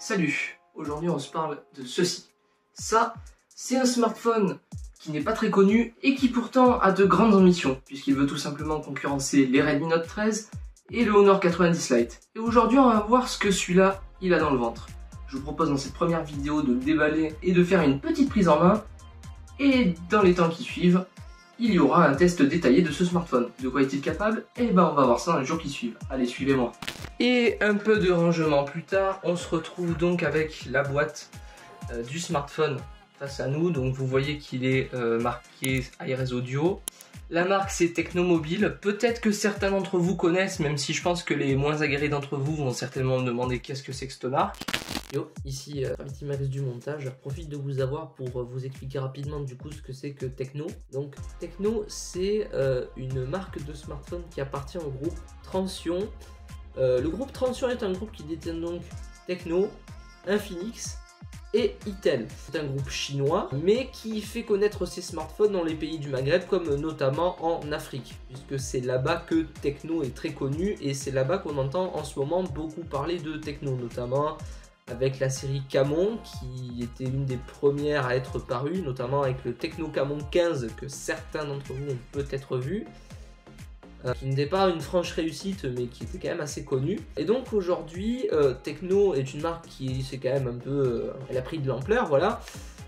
Salut, aujourd'hui on se parle de ceci. Ça, c'est un smartphone qui n'est pas très connu et qui pourtant a de grandes ambitions, puisqu'il veut tout simplement concurrencer les Redmi Note 13 et le Honor 90 Lite. Et aujourd'hui on va voir ce que celui-là, il a dans le ventre. Je vous propose dans cette première vidéo de le déballer et de faire une petite prise en main. Et dans les temps qui suivent, il y aura un test détaillé de ce smartphone. De quoi est-il capable? Eh ben on va voir ça dans les jours qui suivent. Allez, suivez-moi. Et un peu de rangement plus tard, on se retrouve donc avec la boîte du smartphone face à nous. Donc vous voyez qu'il est marqué Hi-Res Audio. La marque c'est Tecnomobile. Peut-être que certains d'entre vous connaissent, même si je pense que les moins aguerris d'entre vous vont certainement me demander qu'est-ce que c'est que cette marque. Yo, ici Max du montage. Je profite de vous avoir pour vous expliquer rapidement du coup ce que c'est que Tecno. Donc Tecno c'est une marque de smartphone qui appartient au groupe Transsion. Le groupe Transsion est un groupe qui détient donc Tecno, Infinix et Itel. C'est un groupe chinois mais qui fait connaître ses smartphones dans les pays du Maghreb comme notamment en Afrique, puisque c'est là-bas que Tecno est très connu et c'est là-bas qu'on entend en ce moment beaucoup parler de Tecno, notamment avec la série Camon qui était une des premières à être parue, notamment avec le Tecno Camon 15 que certains d'entre vous ont peut-être vu, qui n'était pas une franche réussite mais qui était quand même assez connu. Et donc aujourd'hui Tecno est une marque qui c'est quand même un peu, elle a pris de l'ampleur, voilà.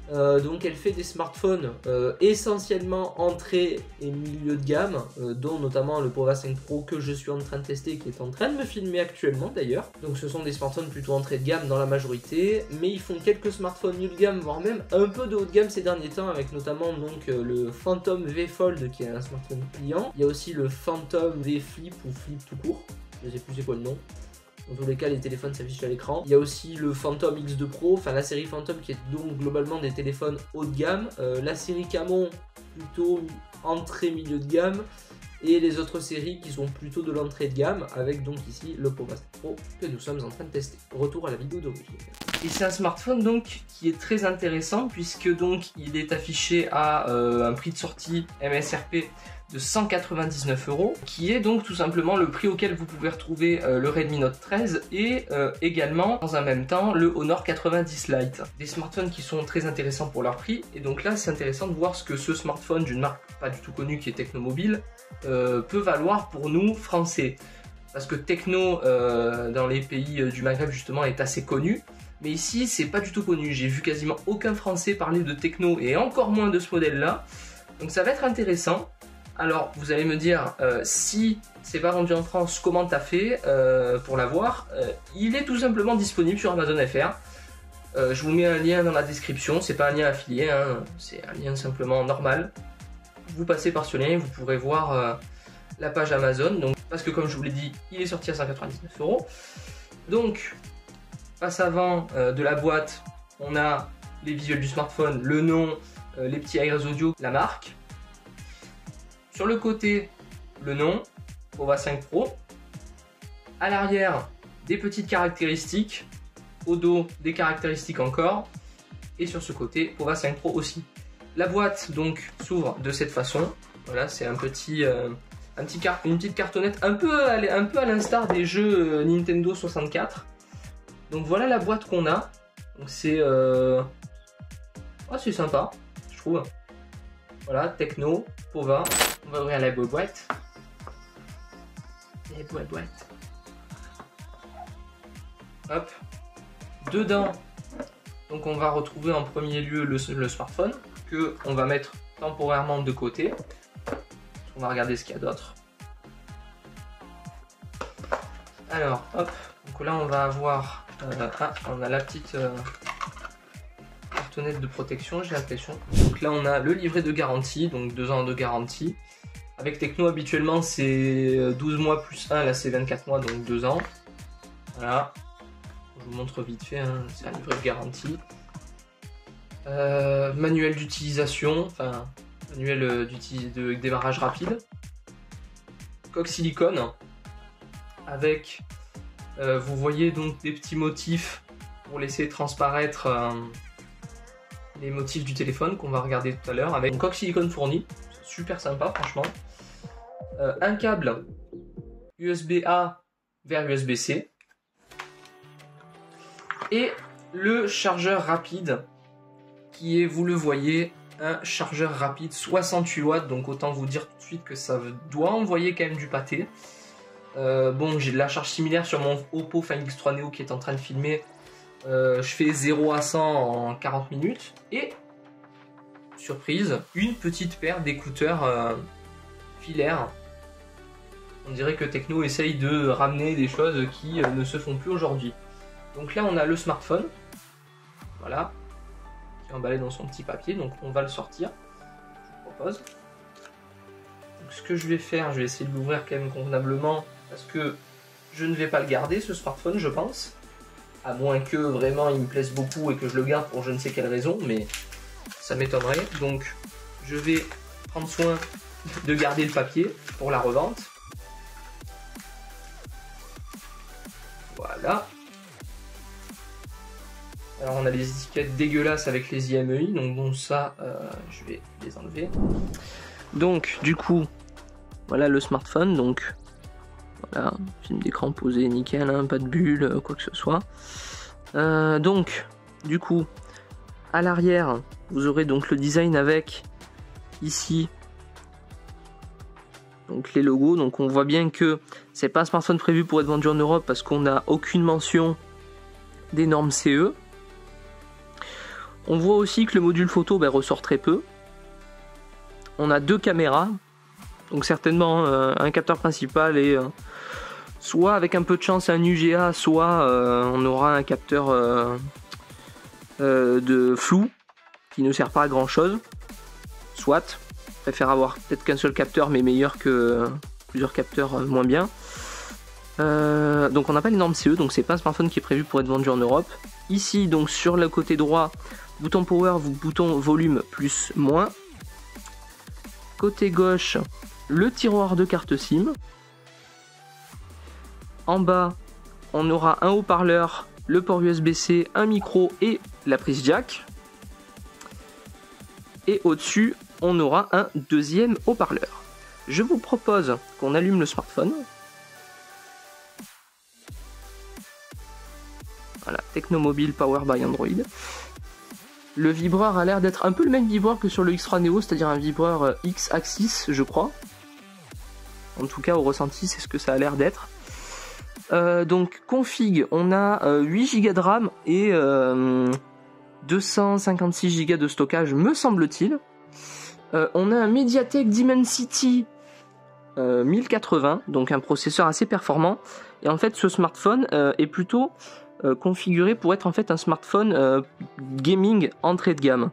Donc elle fait des smartphones essentiellement entrée et milieu de gamme, dont notamment le Pova 5 Pro que je suis en train de tester, qui est en train de me filmer actuellement d'ailleurs. Donc ce sont des smartphones plutôt entrée de gamme dans la majorité, mais ils font quelques smartphones milieu de gamme, voire même un peu de haut de gamme ces derniers temps, avec notamment donc le Phantom V Fold qui est un smartphone pliant. Il y a aussi le Phantom V Flip ou Flip tout court, je ne sais plus c'est quoi le nom. Dans tous les cas, les téléphones s'affichent à l'écran. Il y a aussi le Phantom X2 Pro, enfin la série Phantom qui est donc globalement des téléphones haut de gamme. La série Camon plutôt entrée milieu de gamme. Et les autres séries qui sont plutôt de l'entrée de gamme, avec donc ici le Pova 5 Pro que nous sommes en train de tester. Retour à la vidéo d'origine. Et c'est un smartphone donc qui est très intéressant puisque donc il est affiché à un prix de sortie MSRP de 199 €, qui est donc tout simplement le prix auquel vous pouvez retrouver le Redmi Note 13 et également dans un même temps le Honor 90 Lite. Des smartphones qui sont très intéressants pour leur prix, et donc là c'est intéressant de voir ce que ce smartphone d'une marque pas du tout connue qui est Tecnomobile peut valoir pour nous français. Parce que Tecno dans les pays du Maghreb justement est assez connu, mais ici c'est pas du tout connu. J'ai vu quasiment aucun français parler de Tecno et encore moins de ce modèle là, donc ça va être intéressant. Alors vous allez me dire, si c'est pas vendu en France, comment t'as fait pour l'avoir? Il est tout simplement disponible sur Amazon FR. Je vous mets un lien dans la description, c'est pas un lien affilié, hein, c'est un lien simplement normal. Vous passez par ce lien et vous pourrez voir la page Amazon. Donc, parce que comme je vous l'ai dit, il est sorti à 199 €. Donc, face avant de la boîte, on a les visuels du smartphone, le nom, les petits Hi-Res Audio, la marque. Sur le côté, le nom, Pova 5 Pro. À l'arrière, des petites caractéristiques. Au dos, des caractéristiques encore. Et sur ce côté, Pova 5 Pro aussi. La boîte donc s'ouvre de cette façon. Voilà, c'est une petite cartonnette un peu à l'instar des jeux Nintendo 64. Donc voilà la boîte qu'on a. Donc c'est c'est sympa, je trouve. Voilà, Tecno, Pova. On va ouvrir la boîte. Les boîtes. Hop. Dedans, donc on va retrouver en premier lieu le smartphone que on va mettre temporairement de côté. On va regarder ce qu'il y a d'autre. Alors, hop. Donc là, on va avoir. On a la petite cartonnette de protection, j'ai l'impression. Donc là, on a le livret de garantie, donc 2 ans de garantie. Avec Tecno, habituellement, c'est 12 mois plus 1, là c'est 24 mois, donc 2 ans. Voilà. Je vous montre vite fait, hein, c'est un livret de garantie. Manuel d'utilisation, enfin, manuel de démarrage rapide. Coque silicone, avec, vous voyez donc des petits motifs pour laisser transparaître les motifs du téléphone qu'on va regarder tout à l'heure, avec une coque silicone fournie, super sympa franchement. Un câble USB-A vers USB-C. Et le chargeur rapide, qui est, vous le voyez, un chargeur rapide 68 watts, donc autant vous dire tout de suite que ça doit envoyer quand même du pâté. Bon, j'ai de la charge similaire sur mon Oppo Find X3 Neo qui est en train de filmer. Je fais 0 à 100 en 40 minutes. Et, surprise, une petite paire d'écouteurs filaires. On dirait que Tecno essaye de ramener des choses qui ne se font plus aujourd'hui. Donc là, on a le smartphone. Voilà. Qui est emballé dans son petit papier. Donc on va le sortir. Je vous propose. Donc, ce que je vais faire, je vais essayer de l'ouvrir quand même convenablement. Parce que je ne vais pas le garder, ce smartphone, je pense. À moins que vraiment il me plaise beaucoup et que je le garde pour je ne sais quelle raison. Mais ça m'étonnerait. Donc je vais prendre soin de garder le papier pour la revente. Voilà. Alors on a les étiquettes dégueulasses avec les IMEI, donc bon ça je vais les enlever. Donc du coup voilà le smartphone, donc voilà, film d'écran posé nickel, hein, pas de bulle, quoi que ce soit. Donc du coup à l'arrière vous aurez donc le design avec ici donc les logos, donc on voit bien que c'est pas un smartphone prévu pour être vendu en Europe parce qu'on n'a aucune mention des normes CE. On voit aussi que le module photo ressort très peu. On a deux caméras, donc certainement un capteur principal et soit avec un peu de chance un UGA, soit on aura un capteur de flou qui ne sert pas à grand chose. Soit, je préfère avoir peut-être qu'un seul capteur mais meilleur que plusieurs capteurs moins bien. Donc on n'a pas les normes CE, donc c'est pas un smartphone qui est prévu pour être vendu en Europe. Ici donc sur le côté droit, bouton power, bouton volume plus moins. Côté gauche, le tiroir de carte SIM. En bas, on aura un haut-parleur, le port USB-C, un micro et la prise jack. Et au-dessus, on aura un deuxième haut-parleur. Je vous propose qu'on allume le smartphone. Voilà, Tecno Mobile Power by Android. Le vibreur a l'air d'être un peu le même vibreur que sur le X3 Neo, c'est-à-dire un vibreur X-Axis, je crois. En tout cas, au ressenti, c'est ce que ça a l'air d'être. Donc, config, on a 8 Go de RAM et 256 Go de stockage, me semble-t-il. On a un MediaTek Dimensity 1080, donc un processeur assez performant. Et en fait, ce smartphone est plutôt configuré pour être en fait un smartphone gaming entrée de gamme.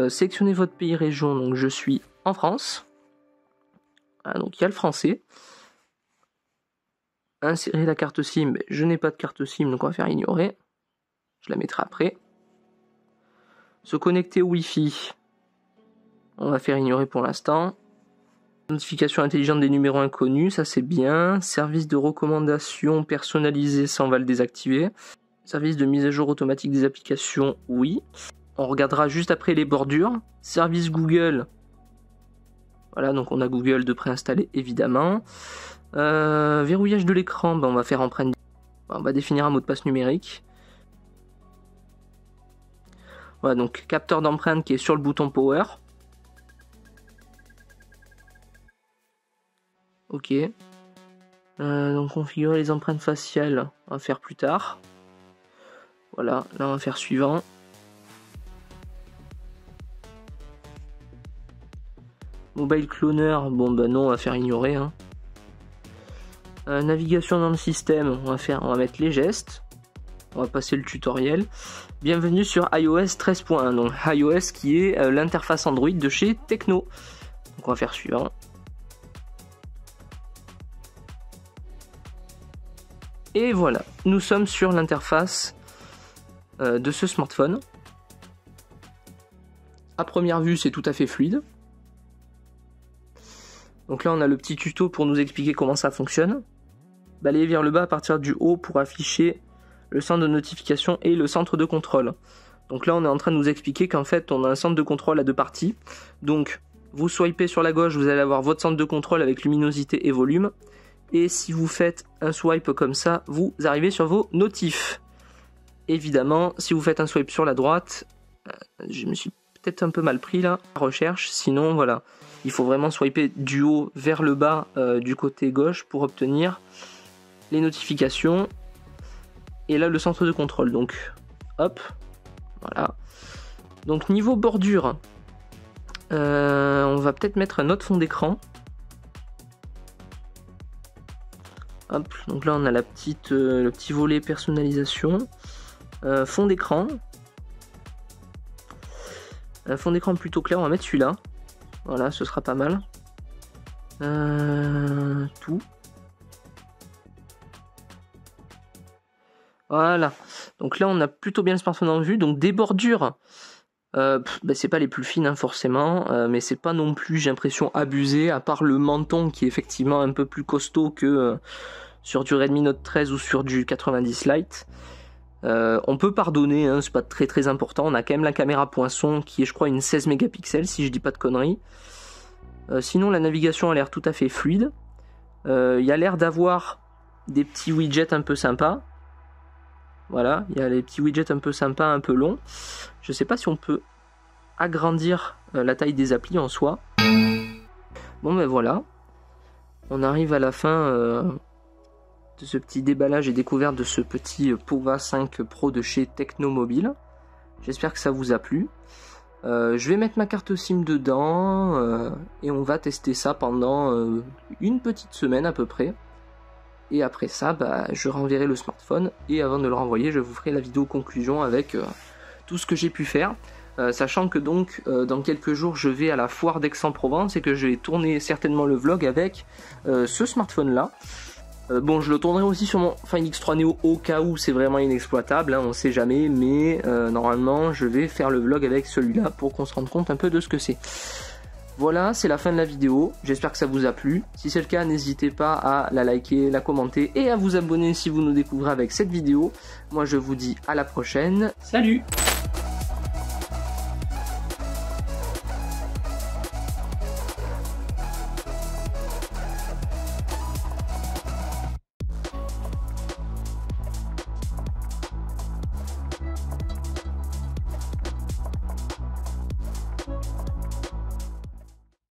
Sélectionnez votre pays région, donc je suis en France. Voilà, donc il y a le français. Insérer la carte SIM, je n'ai pas de carte SIM, donc on va faire ignorer. Je la mettrai après. Se connecter au Wi-Fi, on va faire ignorer pour l'instant. Notification intelligente des numéros inconnus, ça c'est bien. Service de recommandation personnalisé, ça on va le désactiver. Service de mise à jour automatique des applications, oui. On regardera juste après les bordures. Service Google, voilà, donc on a Google de préinstallé évidemment. Verrouillage de l'écran, on va faire empreinte. On va définir un mot de passe numérique. Voilà, donc capteur d'empreinte qui est sur le bouton power. Ok. Donc configurer les empreintes faciales, on va faire plus tard. Voilà, là on va faire suivant. Mobile cloner, bon bah non, on va faire ignorer. Hein. Navigation dans le système, on va mettre les gestes. On va passer le tutoriel. Bienvenue sur iOS 13.1, donc iOS qui est l'interface Android de chez Tecno. Donc on va faire suivant. Et voilà, nous sommes sur l'interface de ce smartphone. À première vue, c'est tout à fait fluide. Donc là, on a le petit tuto pour nous expliquer comment ça fonctionne. Balayez vers le bas à partir du haut pour afficher le centre de notification et le centre de contrôle. Donc là, on est en train de nous expliquer qu'en fait, on a un centre de contrôle à deux parties. Donc, vous swipez sur la gauche, vous allez avoir votre centre de contrôle avec luminosité et volume. Et si vous faites un swipe comme ça, vous arrivez sur vos notifs. évidemment, si vous faites un swipe sur la droite, je me suis peut-être un peu mal pris là, recherche, sinon voilà, il faut vraiment swiper du haut vers le bas du côté gauche pour obtenir les notifications, et là le centre de contrôle, donc hop, voilà. Donc niveau bordure, on va peut-être mettre un autre fond d'écran. Hop, donc là on a la petite, le petit volet personnalisation. Fond d'écran. Un fond d'écran plutôt clair, on va mettre celui-là. Voilà, ce sera pas mal. Tout. Voilà. Donc là on a plutôt bien le smartphone en vue. Donc des bordures. C'est pas les plus fines hein, forcément, mais c'est pas non plus, j'ai l'impression, abusé, à part le menton qui est effectivement un peu plus costaud que sur du Redmi Note 13 ou sur du 90 Lite. On peut pardonner, hein, c'est pas très très important, on a quand même la caméra poinçon qui est je crois une 16 mégapixels si je dis pas de conneries. Sinon la navigation a l'air tout à fait fluide, il y a l'air d'avoir des petits widgets un peu sympas. Voilà, il y a les petits widgets un peu sympas, un peu longs. Je sais pas si on peut agrandir la taille des applis en soi. Bon ben voilà, on arrive à la fin de ce petit déballage et découverte de ce petit Pova 5 Pro de chez Tecnomobile. J'espère que ça vous a plu. Je vais mettre ma carte SIM dedans et on va tester ça pendant une petite semaine à peu près. Et après ça, je renverrai le smartphone et avant de le renvoyer, je vous ferai la vidéo conclusion avec tout ce que j'ai pu faire. Sachant que donc dans quelques jours je vais à la foire d'Aix-en-Provence et que je vais tourner certainement le vlog avec ce smartphone là. Bon, je le tournerai aussi sur mon Find X3 Neo au cas où c'est vraiment inexploitable, hein, on sait jamais, mais normalement je vais faire le vlog avec celui-là pour qu'on se rende compte un peu de ce que c'est. Voilà, c'est la fin de la vidéo, j'espère que ça vous a plu. Si c'est le cas, n'hésitez pas à la liker, la commenter et à vous abonner si vous nous découvrez avec cette vidéo. Moi je vous dis à la prochaine, salut!